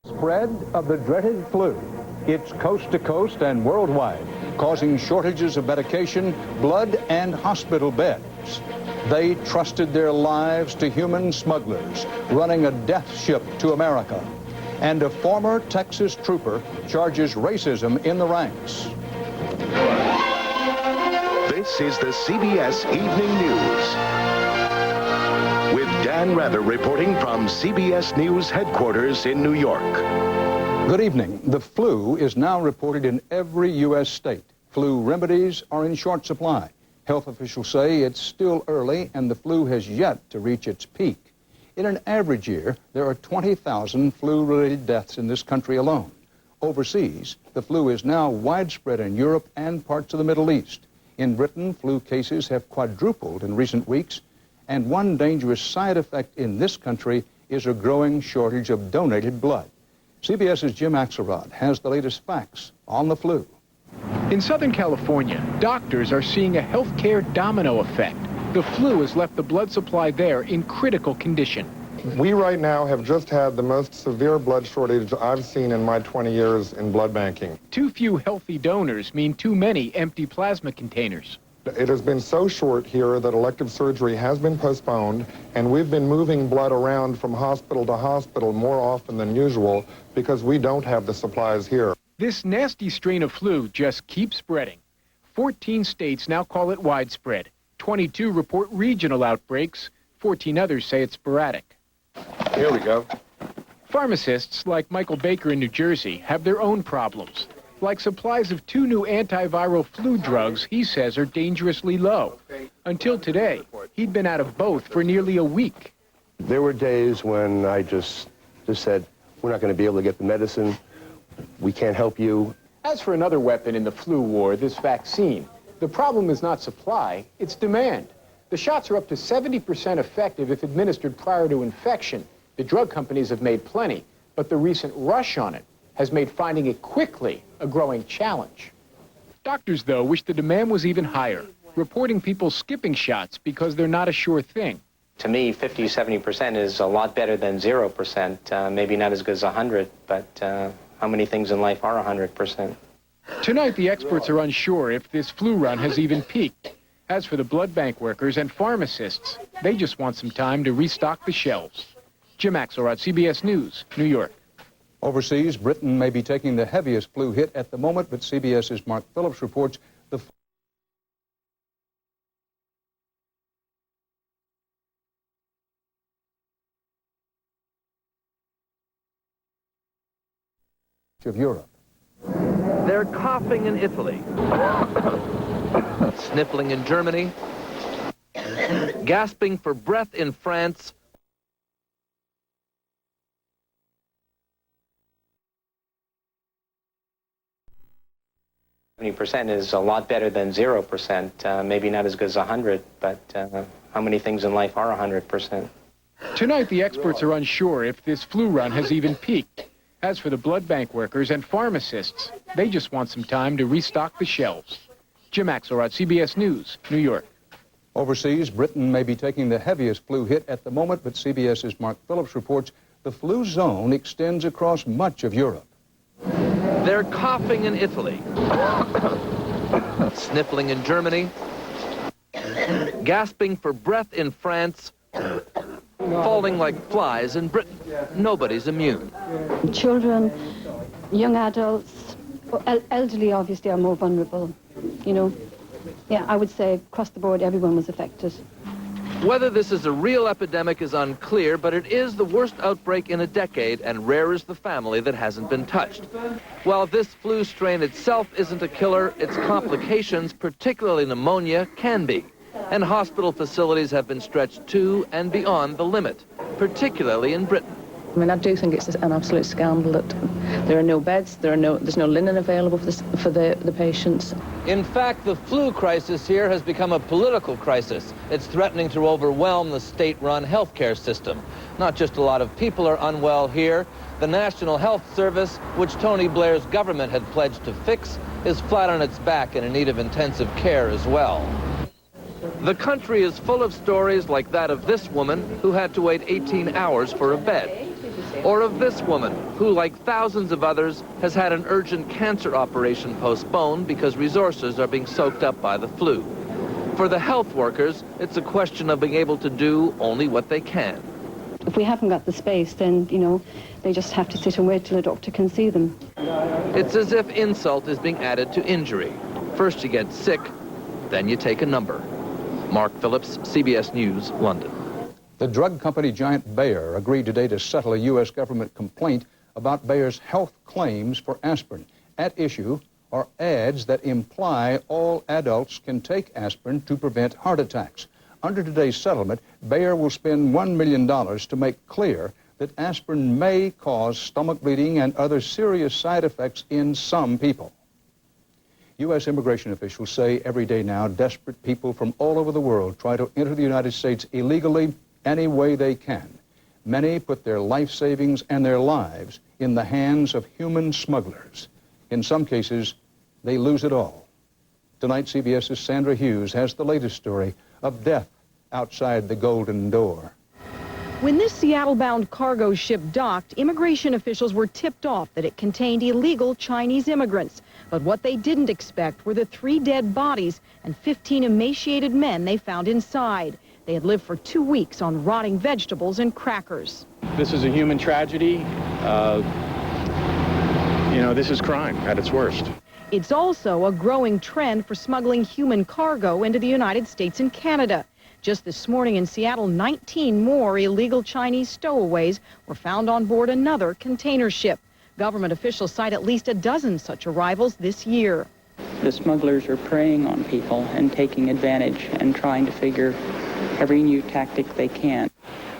Spread of the dreaded flu. It's coast to coast and worldwide, causing shortages of medication, blood, and hospital beds. They trusted their lives to human smugglers, running a death ship to America. And a former Texas trooper charges racism in the ranks. This is the CBS Evening News. With Dan Rather reporting from CBS News headquarters in New York. Good evening. The flu is now reported in every U.S. state. Flu remedies are in short supply. Health officials say it's still early and the flu has yet to reach its peak. In an average year, there are 20,000 flu-related deaths in this country alone. Overseas, the flu is now widespread in Europe and parts of the Middle East. In Britain, flu cases have quadrupled in recent weeks, and one dangerous side effect in this country is a growing shortage of donated blood. CBS's Jim Axelrod has the latest facts on the flu. In Southern California, doctors are seeing a healthcare domino effect. The flu has left the blood supply there in critical condition. We right now have just had the most severe blood shortage I've seen in my 20 years in blood banking. Too few healthy donors mean too many empty plasma containers. It has been so short here that elective surgery has been postponed, and we've been moving blood around from hospital to hospital more often than usual because we don't have the supplies here. This nasty strain of flu just keeps spreading. 14 states now call it widespread. 22 report regional outbreaks. 14 others say it's sporadic. Here we go. Pharmacists like Michael Baker in New Jersey have their own problems. Like supplies of 2 new antiviral flu drugs he says are dangerously low. Until today, he'd been out of both for nearly a week. There were days when I just said, we're not going to be able to get the medicine. We can't help you. As for another weapon in the flu war, this vaccine, the problem is not supply, it's demand. The shots are up to 70% effective if administered prior to infection. The drug companies have made plenty, but the recent rush on it has made finding it quickly a growing challenge. Doctors, though, wish the demand was even higher, reporting people skipping shots because they're not a sure thing. To me, 50, 70% is a lot better than 0%. Maybe not as good as 100, but how many things in life are 100%? Tonight, the experts are unsure if this flu run has even peaked. As for the blood bank workers and pharmacists, they just want some time to restock the shelves. Jim Axelrod, CBS News, New York. Overseas, Britain may be taking the heaviest flu hit at the moment, but CBS's Mark Phillips reports the of Europe. They're coughing in Italy, sniffling in Germany, gasping for breath in France, 70% is a lot better than 0%. Maybe not as good as 100, but how many things in life are 100%? Tonight, the experts are unsure if this flu run has even peaked. As for the blood bank workers and pharmacists, they just want some time to restock the shelves. Jim Axelrod, CBS News, New York. Overseas, Britain may be taking the heaviest flu hit at the moment, but CBS's Mark Phillips reports the flu zone extends across much of Europe. they're coughing in Italy, sniffling in Germany, gasping for breath in France, falling like flies in Britain. Nobody's immune. Children, young adults, elderly obviously are more vulnerable, you know. Yeah, I would say across the board everyone was affected. Whether this is a real epidemic is unclear, but it is the worst outbreak in a decade, and rare is the family that hasn't been touched. While this flu strain itself isn't a killer, its complications, particularly pneumonia, can be. And hospital facilities have been stretched to and beyond the limit, particularly in Britain. I mean, I do think it's an absolute scandal that there are no beds, there's no linen available for the patients. In fact, the flu crisis here has become a political crisis. It's threatening to overwhelm the state-run healthcare system. Not just a lot of people are unwell here. The National Health Service, which Tony Blair's government had pledged to fix, is flat on its back and in need of intensive care as well. The country is full of stories like that of this woman who had to wait 18 hours for a bed. Or of this woman, who, like thousands of others, has had an urgent cancer operation postponed because resources are being soaked up by the flu. For the health workers, it's a question of being able to do only what they can. If we haven't got the space, then, you know, they just have to sit and wait till a doctor can see them. It's as if insult is being added to injury. First you get sick, then you take a number. Mark Phillips, CBS News, London. The drug company giant Bayer agreed today to settle a U.S. government complaint about Bayer's health claims for aspirin. At issue are ads that imply all adults can take aspirin to prevent heart attacks. Under today's settlement, Bayer will spend $1 million to make clear that aspirin may cause stomach bleeding and other serious side effects in some people. U.S. immigration officials say every day now desperate people from all over the world try to enter the United States illegally any way they can. Many put their life savings and their lives in the hands of human smugglers. In some cases, they lose it all. Tonight, CBS's Sandra Hughes has the latest story of death outside the Golden Door. When this Seattle-bound cargo ship docked, immigration officials were tipped off that it contained illegal Chinese immigrants. But what they didn't expect were the 3 dead bodies and 15 emaciated men they found inside. They had lived for 2 weeks on rotting vegetables and crackers. This is a human tragedy. This is crime at its worst. It's also a growing trend for smuggling human cargo into the United States and Canada. Just this morning in Seattle, 19 more illegal Chinese stowaways were found on board another container ship. Government officials cite at least a dozen such arrivals this year. The smugglers are preying on people and taking advantage and trying to figure every new tactic they can.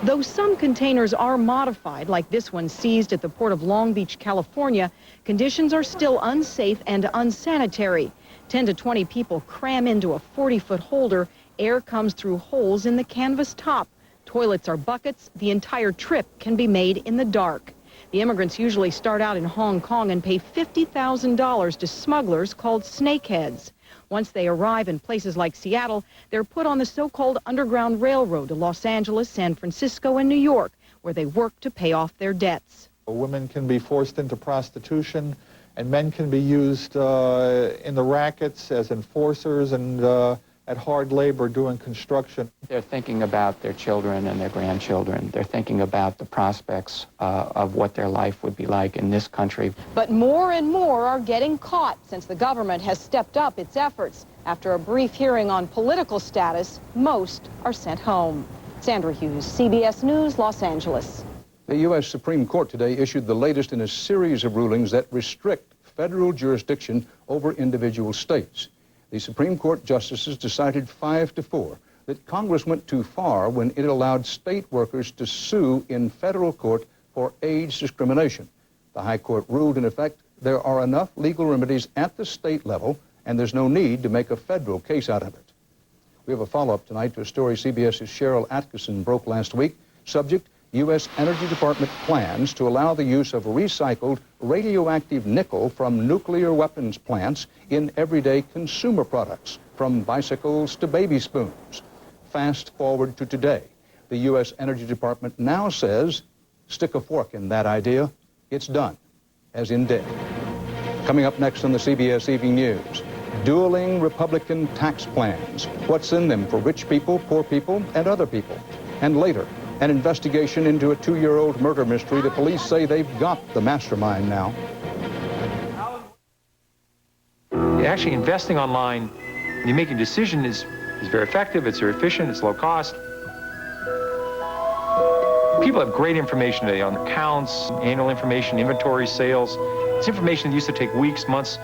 Though some containers are modified, like this one seized at the port of Long Beach, California, conditions are still unsafe and unsanitary. 10 to 20 people cram into a 40-foot holder. Air comes through holes in the canvas top. Toilets are buckets. The entire trip can be made in the dark. The immigrants usually start out in Hong Kong and pay $50,000 to smugglers called snakeheads. Once they arrive in places like Seattle, they're put on the so-called Underground Railroad to Los Angeles, San Francisco, and New York, where they work to pay off their debts. Women can be forced into prostitution, and men can be used in the rackets as enforcers and at hard labor doing construction. They're thinking about their children and their grandchildren. They're thinking about the prospects of what their life would be like in this country. But more and more are getting caught since the government has stepped up its efforts. After a brief hearing on political status, most are sent home. Sandra Hughes, CBS News, Los Angeles. The U.S. Supreme Court today issued the latest in a series of rulings that restrict federal jurisdiction over individual states. The Supreme Court justices decided 5-4 that Congress went too far when it allowed state workers to sue in federal court for age discrimination. The High Court ruled, in effect, there are enough legal remedies at the state level, and there's no need to make a federal case out of it. We have a follow-up tonight to a story CBS's Cheryl Atkinson broke last week. Subject, U.S. Energy Department plans to allow the use of recycled radioactive nickel from nuclear weapons plants in everyday consumer products, from bicycles to baby spoons. Fast forward to today. The U.S. Energy Department now says, stick a fork in that idea. It's done, as in dead. Coming up next on the CBS Evening News, dueling Republican tax plans. What's in them for rich people, poor people, and other people? And later, an investigation into a 2-year-old murder mystery. The police say they've got the mastermind now. Actually investing online, when you're making a decision, is very effective, it's very efficient, it's low cost. People have great information today on accounts, annual information, inventory, sales. It's information that used to take weeks, months.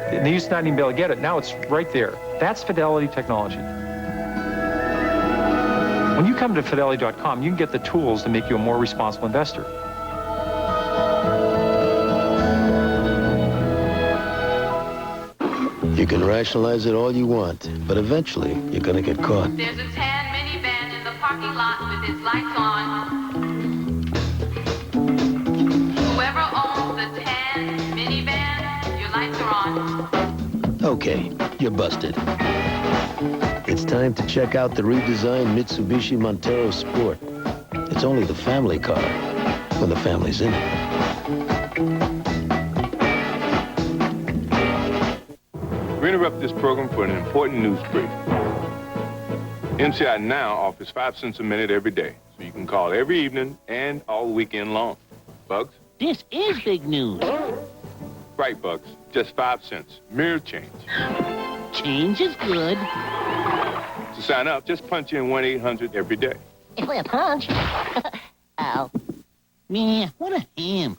They used to not even be able to get it. Now it's right there. That's Fidelity technology. When you come to Fidelity.com, you can get the tools to make you a more responsible investor. You can rationalize it all you want, but eventually you're gonna get caught. There's a tan minivan in the parking lot with its lights on. Whoever owns the tan minivan, your lights are on. Okay, you're busted. It's time to check out the redesigned Mitsubishi Montero Sport. It's only the family car, when the family's in it. We interrupt this program for an important news brief. MCI Now offers 5 cents a minute every day, so you can call every evening and all weekend long. Bugs? This is big news. Right, Bugs. Just 5 cents. Mere change. Change is good. To sign up, just punch in 1-800 every day. If I punch. Ow. Man, what a ham.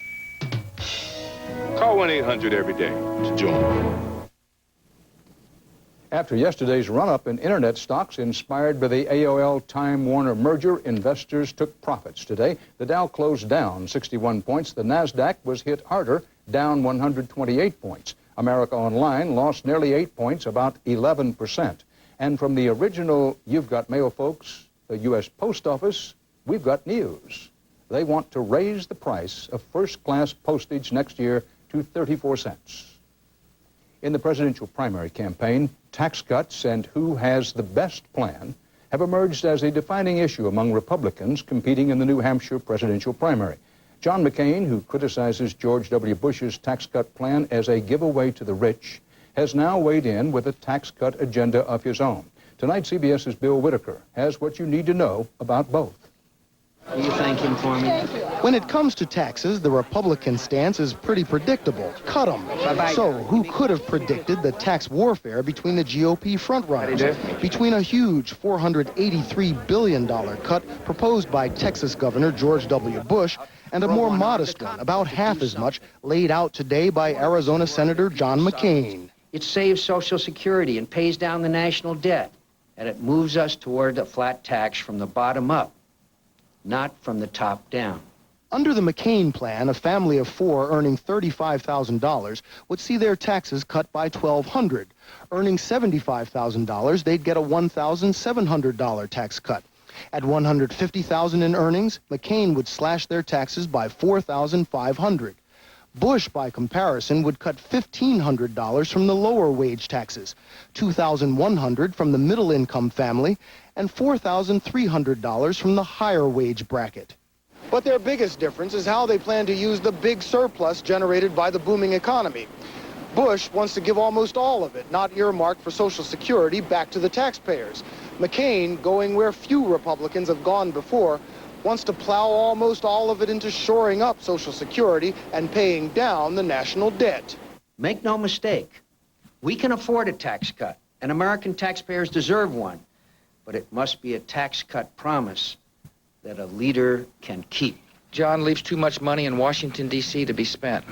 Call 1-800 every day to join. After yesterday's run-up in internet stocks inspired by the AOL-Time Warner merger, investors took profits today. The Dow closed down 61 points. The NASDAQ was hit harder, down 128 points. America Online lost nearly 8 points, about 11%. And from the original You've Got Mail folks, the U.S. Post Office, we've got news. They want to raise the price of first-class postage next year to 34 cents. In the presidential primary campaign, tax cuts and who has the best plan have emerged as a defining issue among Republicans competing in the New Hampshire presidential primary. John McCain, who criticizes George W. Bush's tax cut plan as a giveaway to the rich, has now weighed in with a tax cut agenda of his own. Tonight, CBS's Bill Whitaker has what you need to know about both. Will you thank him for me? When it comes to taxes, the Republican stance is pretty predictable. Cut them. So who could have predicted the tax warfare between the GOP frontrunners? Between a huge $483 billion cut proposed by Texas Governor George W. Bush and a more modest one, about half as much, laid out today by Arizona Senator John McCain. It saves Social Security and pays down the national debt, and it moves us toward a flat tax from the bottom up, not from the top down. Under the McCain plan, a family of 4 earning $35,000 would see their taxes cut by $1,200. Earning $75,000, they'd get a $1,700 tax cut. At $150,000 in earnings, McCain would slash their taxes by $4,500. Bush, by comparison, would cut $1,500 from the lower wage taxes, $2,100 from the middle-income family, and $4,300 from the higher wage bracket. But their biggest difference is how they plan to use the big surplus generated by the booming economy. Bush wants to give almost all of it, not earmarked for Social Security, back to the taxpayers. McCain, going where few Republicans have gone before, wants to plow almost all of it into shoring up Social Security and paying down the national debt. Make no mistake, we can afford a tax cut, and American taxpayers deserve one. But it must be a tax cut promise that a leader can keep. John leaves too much money in Washington, D.C. to be spent.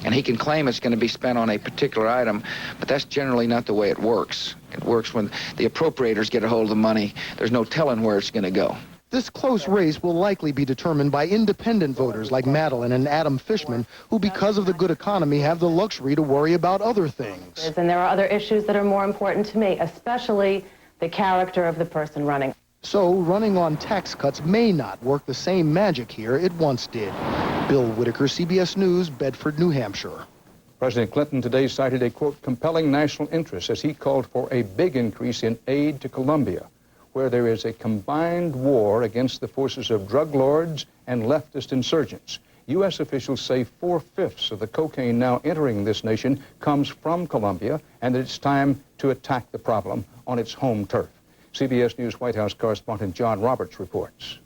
And he can claim it's going to be spent on a particular item, but that's generally not the way it works. It works when the appropriators get a hold of the money. There's no telling where it's going to go. This close race will likely be determined by independent voters like Madeline and Adam Fishman, who, because of the good economy, have the luxury to worry about other things. And there are other issues that are more important to me, especially the character of the person running. So running on tax cuts may not work the same magic here it once did. Bill Whitaker, CBS News, Bedford, New Hampshire. President Clinton today cited a, quote, compelling national interest as he called for a big increase in aid to Colombia, where there is a combined war against the forces of drug lords and leftist insurgents. U.S. officials say 4/5 of the cocaine now entering this nation comes from Colombia, and that it's time to attack the problem on its home turf. CBS News White House correspondent John Roberts reports.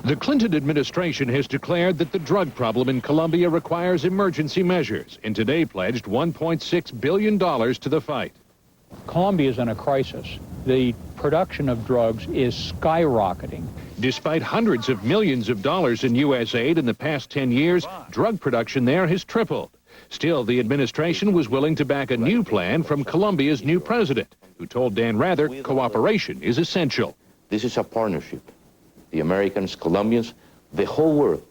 The Clinton administration has declared that the drug problem in Colombia requires emergency measures, and today pledged $1.6 billion to the fight. Colombia is in a crisis. The production of drugs is skyrocketing. Despite hundreds of millions of dollars in U.S. aid in the past 10 years, drug production there has tripled. Still, the administration was willing to back a new plan from Colombia's new president, who told Dan Rather cooperation is essential. This is a partnership. The Americans, Colombians, the whole world,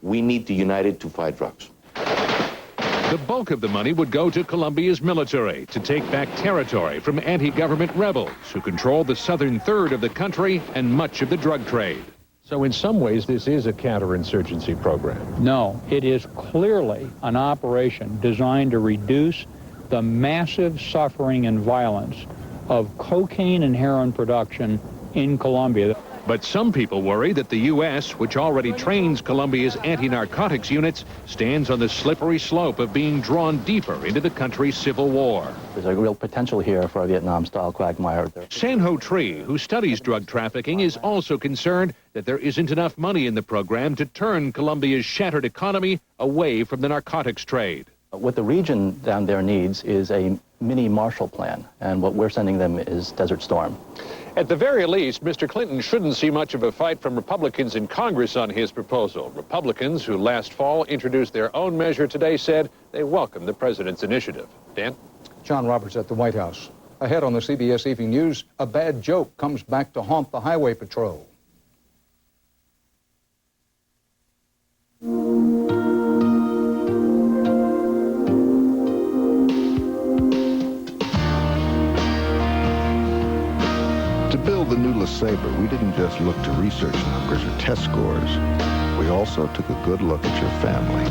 we need to unite it to fight drugs. The bulk of the money would go to Colombia's military to take back territory from anti-government rebels who control the southern third of the country and much of the drug trade. So in some ways, this is a counterinsurgency program. No, it is clearly an operation designed to reduce the massive suffering and violence of cocaine and heroin production in Colombia. But some people worry that the U.S., which already trains Colombia's anti-narcotics units, stands on the slippery slope of being drawn deeper into the country's civil war. There's a real potential here for a Vietnam-style quagmire. San-Ho Tree, who studies drug trafficking, is also concerned that there isn't enough money in the program to turn Colombia's shattered economy away from the narcotics trade. What the region down there needs is a mini Marshall Plan, and what we're sending them is Desert Storm. At the very least, Mr. Clinton shouldn't see much of a fight from Republicans in Congress on his proposal. Republicans, who last fall introduced their own measure today, said they welcome the president's initiative. Dan? John Roberts at the White House. Ahead on the CBS Evening News, a bad joke comes back to haunt the Highway Patrol. To build the new LeSabre, we didn't just look to research numbers or test scores. We also took a good look at your family.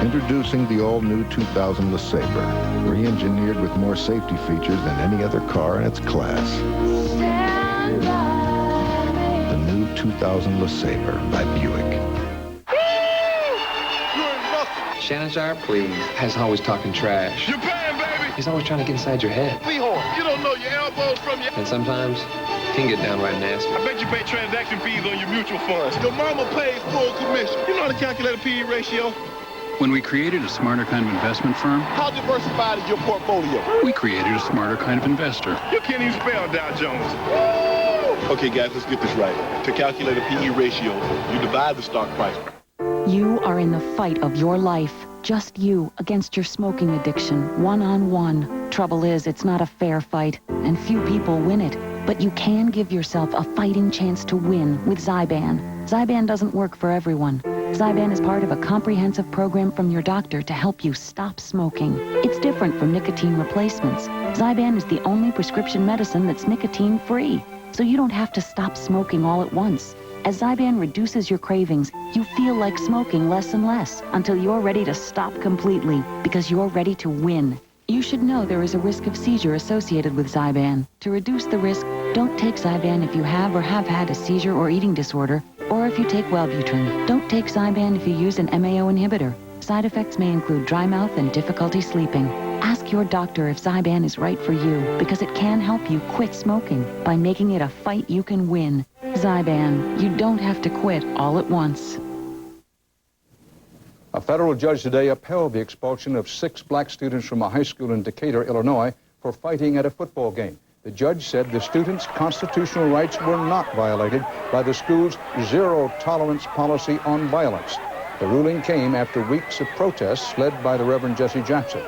Introducing the all-new 2000 LeSabre, re-engineered with more safety features than any other car in its class. The new 2000 LeSabre by Buick. Shannon's our please. Has always talking trash. You're paying, baby! He's always trying to get inside your head. Seahorn, you don't know your elbows from your... And sometimes, he can get downright nasty. I bet you pay transaction fees on your mutual funds. Your mama pays full commission. You know how to calculate a P/E ratio? When we created a smarter kind of investment firm, How diversified is your portfolio? we created a smarter kind of investor. You can't even spell Dow Jones. Woo! Okay, guys, let's get this right. To calculate a P/E ratio, you divide the stock price. You are in the fight of your life. Just you against your smoking addiction, one-on-one. Trouble is, it's not a fair fight, and few people win it. But you can give yourself a fighting chance to win with Zyban. Zyban doesn't work for everyone. Zyban is part of a comprehensive program from your doctor to help you stop smoking. It's different from nicotine replacements. Zyban is the only prescription medicine that's nicotine-free, so you don't have to stop smoking all at once. As Zyban reduces your cravings, you feel like smoking less and less until you're ready to stop completely because you're ready to win. You should know there is a risk of seizure associated with Zyban. To reduce the risk, don't take Zyban if you have or have had a seizure or eating disorder, or if you take Wellbutrin. Don't take Zyban if you use an MAO inhibitor. Side effects may include dry mouth and difficulty sleeping. Ask your doctor if Zyban is right for you because it can help you quit smoking by making it a fight you can win. Zyban, you don't have to quit all at once. A federal judge today upheld the expulsion of 6 black students from a high school in Decatur, Illinois, for fighting at a football game. The judge said the students' constitutional rights were not violated by the school's zero-tolerance policy on violence. The ruling came after weeks of protests led by the Reverend Jesse Jackson.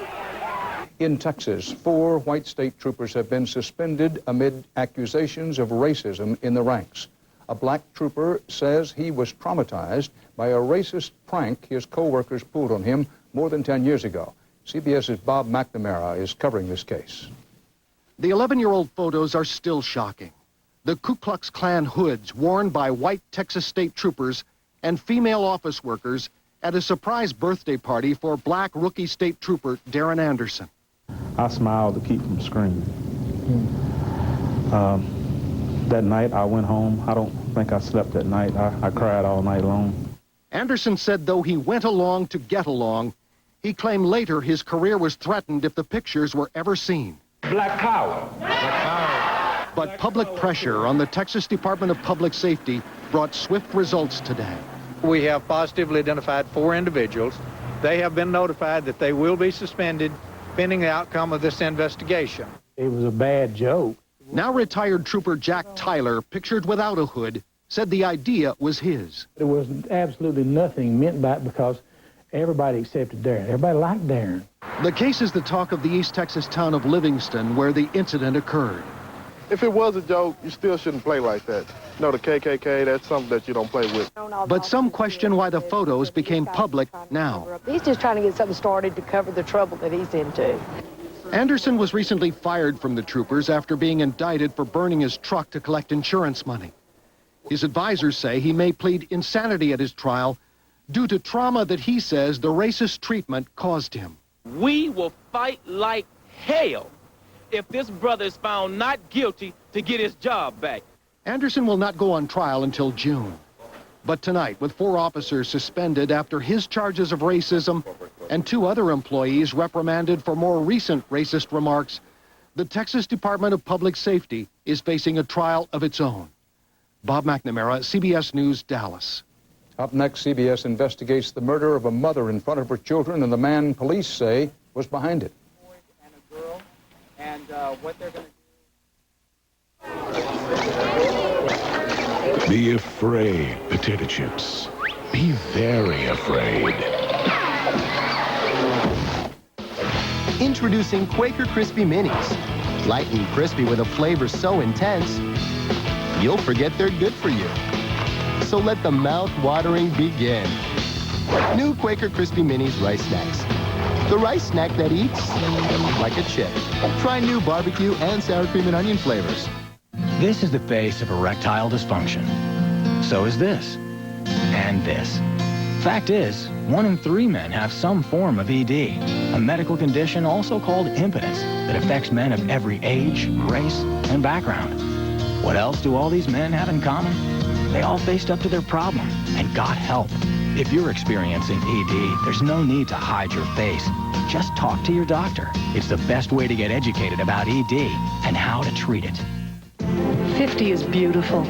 In Texas, 4 white state troopers have been suspended amid accusations of racism in the ranks. A black trooper says he was traumatized by a racist prank his co-workers pulled on him more than 10 years ago. CBS's Bob McNamara is covering this case. The 11-year-old photos are still shocking. The Ku Klux Klan hoods worn by white Texas state troopers and female office workers at a surprise birthday party for black rookie state trooper Darren Anderson. I smiled to keep from screaming. That night I went home. I don't think I slept that night. I cried all night long. Anderson said though he went along to get along, he claimed later his career was threatened if the pictures were ever seen. Black power. Black power. But public pressure on the Texas Department of Public Safety brought swift results today. We have positively identified 4 individuals. They have been notified that they will be suspended pending the outcome of this investigation. It was a bad joke. Now retired Trooper Jack Tyler, pictured without a hood, said the idea was his. There was absolutely nothing meant by it because everybody accepted Darren. Everybody liked Darren. The case is the talk of the East Texas town of Livingston, where the incident occurred. If it was a joke, you still shouldn't play like that. No, the KKK, that's something that you don't play with. But some question why the photos became public now. He's just trying to get something started to cover the trouble that he's into. Anderson was recently fired from the troopers after being indicted for burning his truck to collect insurance money. His advisors say he may plead insanity at his trial due to trauma that he says the racist treatment caused him. We will fight like hell if this brother is found not guilty to get his job back. Anderson will not go on trial until June. But tonight, with 4 officers suspended after his charges of racism and 2 other employees reprimanded for more recent racist remarks, the Texas Department of Public Safety is facing a trial of its own. Bob McNamara, CBS News, Dallas. Up next, CBS investigates the murder of a mother in front of her children and the man police say was behind it. And a girl, and what they're going to do. Be afraid, potato chips. Be very afraid. Introducing Quaker Crispy Minis. Light and crispy with a flavor so intense, you'll forget they're good for you. So let the mouth-watering begin. New Quaker Crispy Minis Rice Snacks. The rice snack that eats like a chick. Try new barbecue and sour cream and onion flavors. This is the face of erectile dysfunction. So is this. And this. Fact is, 1 in 3 men have some form of ED, a medical condition also called impotence that affects men of every age, race, and background. What else do all these men have in common? They all faced up to their problem and got help. If you're experiencing ED, there's no need to hide your face. Just talk to your doctor. It's the best way to get educated about ED and how to treat it. 50 is beautiful.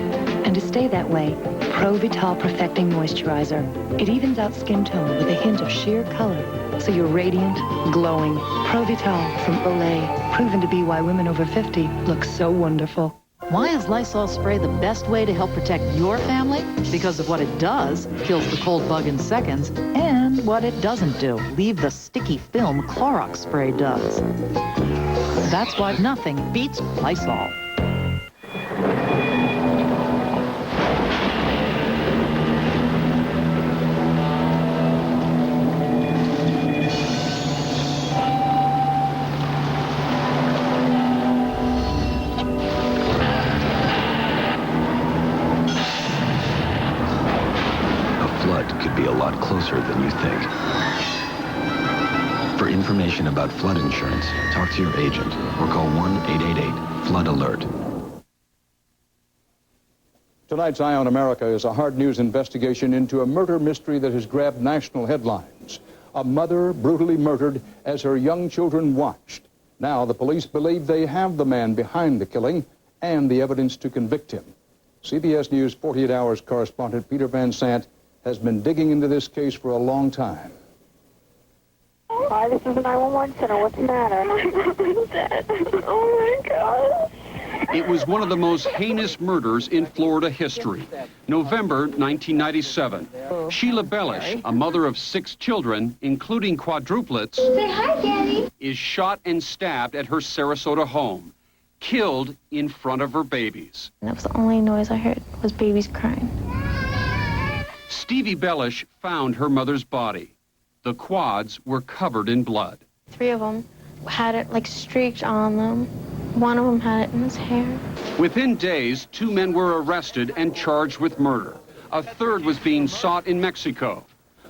And to stay that way, Pro Vital Perfecting Moisturizer. It evens out skin tone with a hint of sheer color, so you're radiant, glowing. Pro Vital from Olay, proven to be why women over 50 look so wonderful. Why is Lysol spray the best way to help protect your family? Because of what it does, kills the cold bug in seconds, and what it doesn't do, leave the sticky film Clorox spray does. That's why nothing beats Lysol. Closer than you think. For information about flood insurance, talk to your agent or call 1-888-FLOOD-ALERT. Tonight's Eye on America is a hard news investigation into a murder mystery that has grabbed national headlines. A mother brutally murdered as her young children watched. Now the police believe they have the man behind the killing and the evidence to convict him. CBS News 48 Hours correspondent Peter Van Sant has been digging into this case for a long time. Hi, this is the 911 center. What's the matter? My mother's dead. Oh, my God. It was one of the most heinous murders in Florida history. November 1997. Sheila Bellish, a mother of 6 children, including quadruplets, Say hi, Daddy. is shot and stabbed at her Sarasota home, killed in front of her babies. That was the only noise I heard was babies crying. Stevie Bellish found her mother's body. The quads were covered in blood. 3 of them had it like streaked on them. 1 of them had it in his hair. Within days, 2 men were arrested and charged with murder. A 3rd was being sought in Mexico.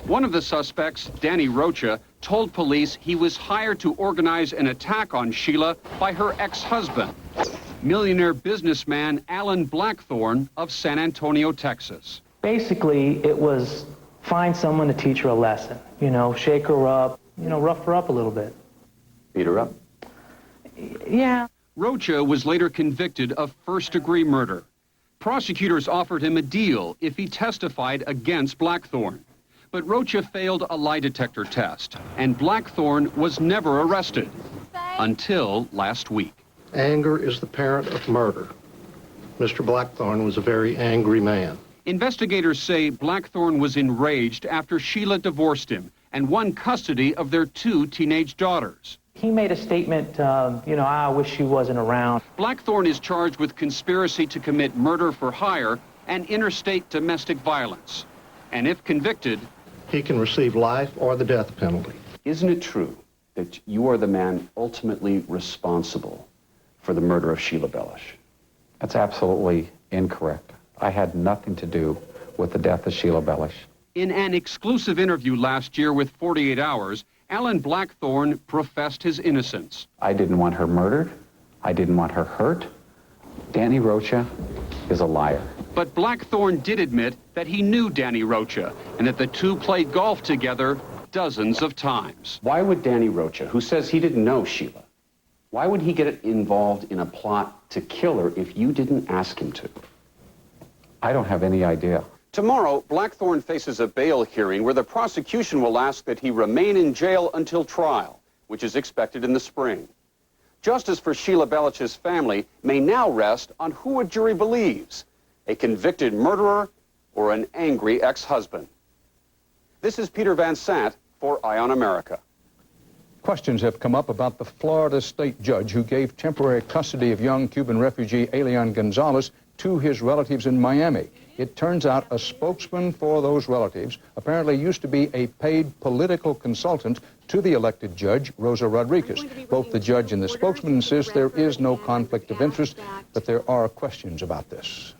One of the suspects, Danny Rocha, told police he was hired to organize an attack on Sheila by her ex-husband, millionaire businessman Alan Blackthorne of San Antonio, Texas. Basically, it was find someone to teach her a lesson, you know, shake her up, you know, rough her up a little bit. Beat her up? Yeah. Rocha was later convicted of first-degree murder. Prosecutors offered him a deal if he testified against Blackthorne. But Rocha failed a lie detector test, and Blackthorne was never arrested until last week. Anger is the parent of murder. Mr. Blackthorne was a very angry man. Investigators say Blackthorne was enraged after Sheila divorced him and won custody of their 2 teenage daughters. He made a statement, you know, I wish she wasn't around. Blackthorne is charged with conspiracy to commit murder for hire and interstate domestic violence. And if convicted, he can receive life or the death penalty. Isn't it true that you are the man ultimately responsible for the murder of Sheila Bellish? That's absolutely incorrect. I had nothing to do with the death of Sheila Bellish. In an exclusive interview last year with 48 Hours, Alan Blackthorne professed his innocence. I didn't want her murdered. I didn't want her hurt. Danny Rocha is a liar. But Blackthorne did admit that he knew Danny Rocha and that the two played golf together dozens of times. Why would Danny Rocha, who says he didn't know Sheila, why would he get involved in a plot to kill her if you didn't ask him to? I don't have any idea. Tomorrow, Blackthorne faces a bail hearing where the prosecution will ask that he remain in jail until trial, which is expected in the spring. Justice for Sheila Belich's family may now rest on who a jury believes, a convicted murderer or an angry ex-husband. This is Peter Van Sant for Eye on America. Questions have come up about the Florida state judge who gave temporary custody of young Cuban refugee Elian Gonzalez to his relatives in Miami. It turns out a spokesman for those relatives apparently used to be a paid political consultant to the elected judge, Rosa Rodriguez. Both the judge and the spokesman insist there is no conflict of interest, but there are questions about this.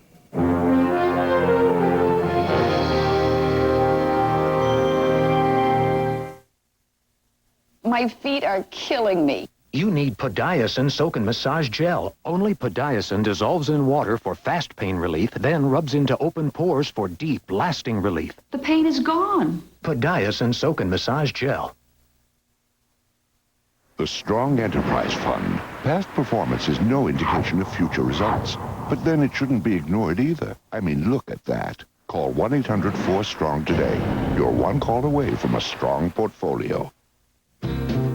My feet are killing me. You need Podiasin Soak and Massage Gel. Only Podiasin dissolves in water for fast pain relief, then rubs into open pores for deep, lasting relief. The pain is gone. Podiasin Soak and Massage Gel. The Strong Enterprise Fund. Past performance is no indication of future results. But then it shouldn't be ignored either. I mean, look at that. Call 1-800-4STRONG today. You're one call away from a strong portfolio.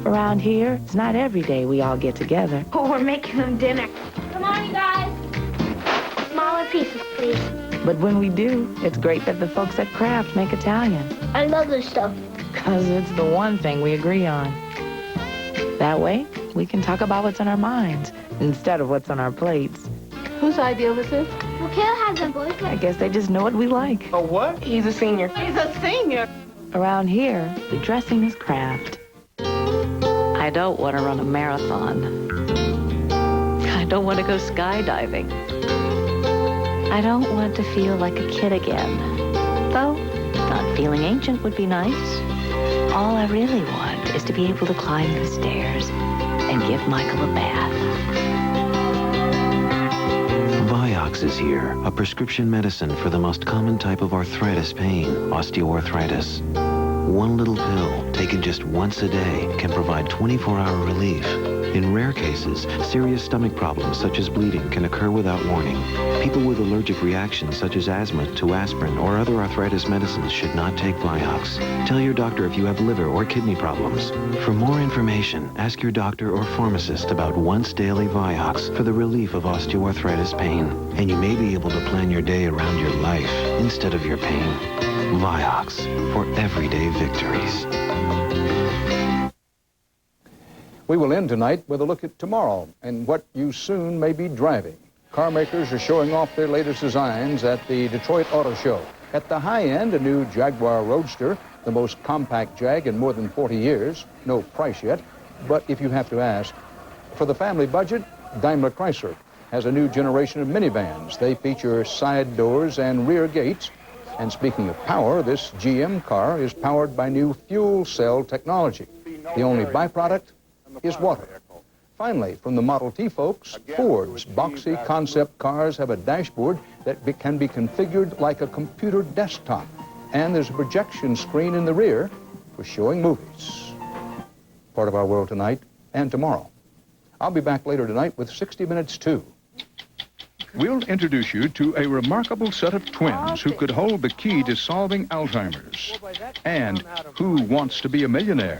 Around here, it's not every day we all get together. Oh, we're making them dinner. Come on, you guys. Smaller pieces, please. But when we do, it's great that the folks at Kraft make Italian. I love this stuff. Because it's the one thing we agree on. That way, we can talk about what's on our minds instead of what's on our plates. Whose idea was this? Well, Kayla has a boyfriend. I guess they just know what we like. A what? He's a senior. He's a senior. Around here, the dressing is Kraft. I don't want to run a marathon. I don't want to go skydiving. I don't want to feel like a kid again. Though, not feeling ancient would be nice. All I really want is to be able to climb the stairs and give Michael a bath. Vioxx is here, a prescription medicine for the most common type of arthritis pain, osteoarthritis. One little pill, taken just once a day, can provide 24-hour relief. In rare cases, serious stomach problems such as bleeding can occur without warning. People with allergic reactions such as asthma to aspirin or other arthritis medicines should not take Vioxx. Tell your doctor if you have liver or kidney problems. For more information, ask your doctor or pharmacist about once daily Vioxx for the relief of osteoarthritis pain. And you may be able to plan your day around your life instead of your pain. Vioxx for everyday victories. We will end tonight with a look at tomorrow and what you soon may be driving. Car makers are showing off their latest designs at the Detroit Auto Show. At the high end, a new Jaguar Roadster, the most compact Jag in more than 40 years. No price yet, but if you have to ask. For the family budget, Daimler Chrysler has a new generation of minivans. They feature side doors and rear gates. And speaking of power, this GM car is powered by new fuel cell technology. The only byproduct is water. Finally, from the Model T folks, Ford's boxy concept cars have a dashboard that can be configured like a computer desktop. And there's a projection screen in the rear for showing movies. Part of our world tonight and tomorrow. I'll be back later tonight with 60 Minutes too. We'll introduce you to a remarkable set of twins who could hold the key to solving Alzheimer's. And who wants to be a millionaire?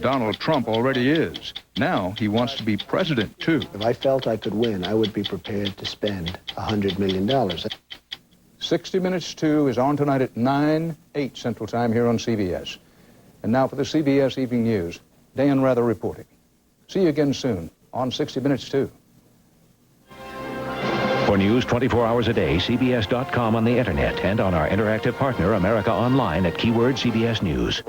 Donald Trump already is. Now he wants to be president, too. If I felt I could win, I would be prepared to spend $100 million. 60 Minutes 2 is on tonight at 9/8 Central Time here on CBS. And now for the CBS Evening News, Dan Rather reporting. See you again soon on 60 Minutes 2. For news 24 hours a day, CBS.com on the internet and on our interactive partner, America Online, at keyword CBS News.